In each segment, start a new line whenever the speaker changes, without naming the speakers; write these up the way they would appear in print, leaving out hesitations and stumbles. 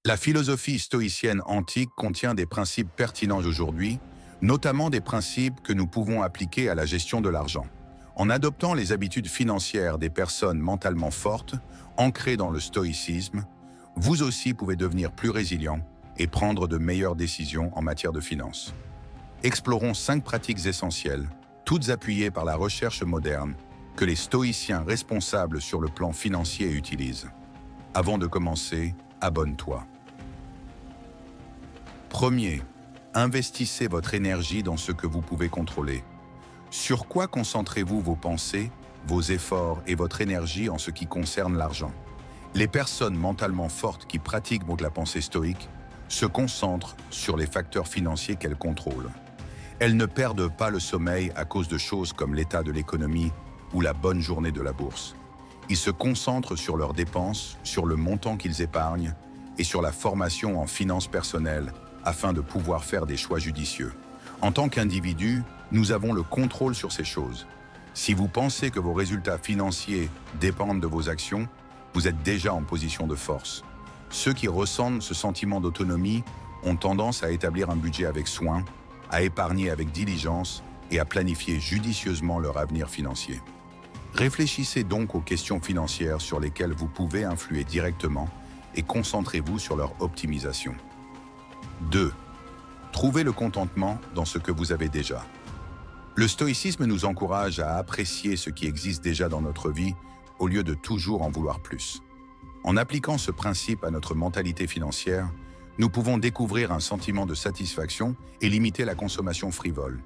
La philosophie stoïcienne antique contient des principes pertinents aujourd'hui, notamment des principes que nous pouvons appliquer à la gestion de l'argent. En adoptant les habitudes financières des personnes mentalement fortes, ancrées dans le stoïcisme, vous aussi pouvez devenir plus résilient et prendre de meilleures décisions en matière de finances. Explorons 5 pratiques essentielles, toutes appuyées par la recherche moderne, que les stoïciens responsables sur le plan financier utilisent. Avant de commencer, abonne-toi. Premier, investissez votre énergie dans ce que vous pouvez contrôler. Sur quoi concentrez-vous vos pensées, vos efforts et votre énergie en ce qui concerne l'argent? Les personnes mentalement fortes qui pratiquent la pensée stoïque se concentrent sur les facteurs financiers qu'elles contrôlent. Elles ne perdent pas le sommeil à cause de choses comme l'état de l'économie ou la bonne journée de la bourse. Ils se concentrent sur leurs dépenses, sur le montant qu'ils épargnent et sur la formation en finances personnelles afin de pouvoir faire des choix judicieux. En tant qu'individu, nous avons le contrôle sur ces choses. Si vous pensez que vos résultats financiers dépendent de vos actions, vous êtes déjà en position de force. Ceux qui ressentent ce sentiment d'autonomie ont tendance à établir un budget avec soin, à épargner avec diligence et à planifier judicieusement leur avenir financier. Réfléchissez donc aux questions financières sur lesquelles vous pouvez influer directement et concentrez-vous sur leur optimisation. 2. Trouvez le contentement dans ce que vous avez déjà. Le stoïcisme nous encourage à apprécier ce qui existe déjà dans notre vie au lieu de toujours en vouloir plus. En appliquant ce principe à notre mentalité financière, nous pouvons découvrir un sentiment de satisfaction et limiter la consommation frivole.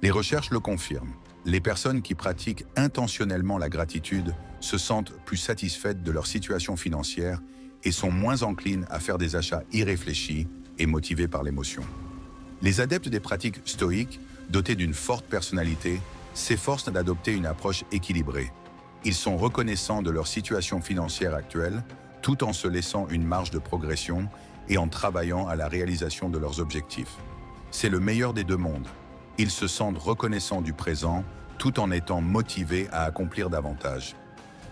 Les recherches le confirment. Les personnes qui pratiquent intentionnellement la gratitude se sentent plus satisfaites de leur situation financière et sont moins enclines à faire des achats irréfléchis et motivés par l'émotion. Les adeptes des pratiques stoïques, dotés d'une forte personnalité, s'efforcent d'adopter une approche équilibrée. Ils sont reconnaissants de leur situation financière actuelle, tout en se laissant une marge de progression et en travaillant à la réalisation de leurs objectifs. C'est le meilleur des deux mondes. Ils se sentent reconnaissants du présent, tout en étant motivés à accomplir davantage.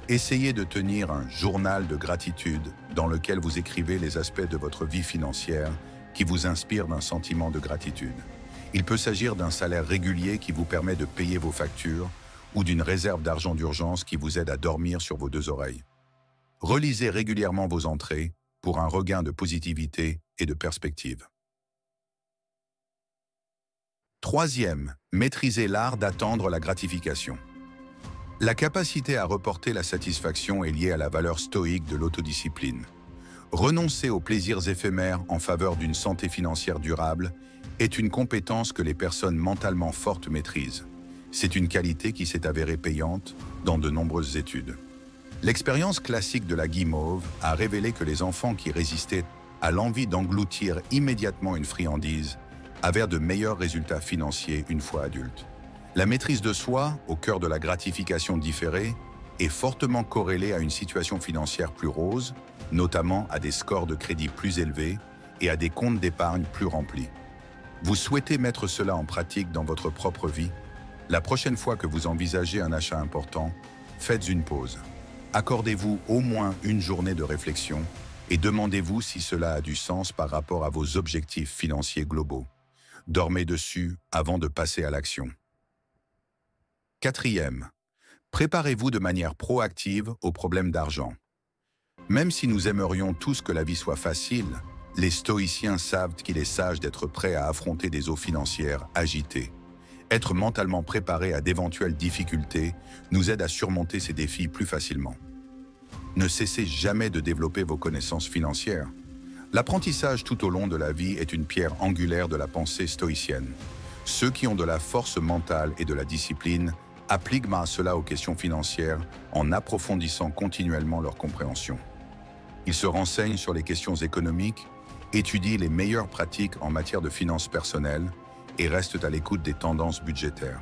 Essayez de tenir un journal de gratitude dans lequel vous écrivez les aspects de votre vie financière qui vous inspirent d'un sentiment de gratitude. Il peut s'agir d'un salaire régulier qui vous permet de payer vos factures ou d'une réserve d'argent d'urgence qui vous aide à dormir sur vos 2 oreilles. Relisez régulièrement vos entrées pour un regain de positivité et de perspective. Troisième, maîtrisez l'art d'attendre la gratification. La capacité à reporter la satisfaction est liée à la valeur stoïque de l'autodiscipline. Renoncer aux plaisirs éphémères en faveur d'une santé financière durable est une compétence que les personnes mentalement fortes maîtrisent. C'est une qualité qui s'est avérée payante dans de nombreuses études. L'expérience classique de la guimauve a révélé que les enfants qui résistaient à l'envie d'engloutir immédiatement une friandise avaient de meilleurs résultats financiers une fois adultes. La maîtrise de soi, au cœur de la gratification différée, est fortement corrélée à une situation financière plus rose, notamment à des scores de crédit plus élevés et à des comptes d'épargne plus remplis. Vous souhaitez mettre cela en pratique dans votre propre vie? La prochaine fois que vous envisagez un achat important, faites une pause. Accordez-vous au moins une journée de réflexion et demandez-vous si cela a du sens par rapport à vos objectifs financiers globaux. Dormez dessus avant de passer à l'action. Quatrième, préparez-vous de manière proactive aux problèmes d'argent. Même si nous aimerions tous que la vie soit facile, les stoïciens savent qu'il est sage d'être prêt à affronter des eaux financières agitées. Être mentalement préparé à d'éventuelles difficultés nous aide à surmonter ces défis plus facilement. Ne cessez jamais de développer vos connaissances financières. L'apprentissage tout au long de la vie est une pierre angulaire de la pensée stoïcienne. Ceux qui ont de la force mentale et de la discipline appliquent cela aux questions financières en approfondissant continuellement leur compréhension. Ils se renseignent sur les questions économiques, étudient les meilleures pratiques en matière de finances personnelles et restent à l'écoute des tendances budgétaires.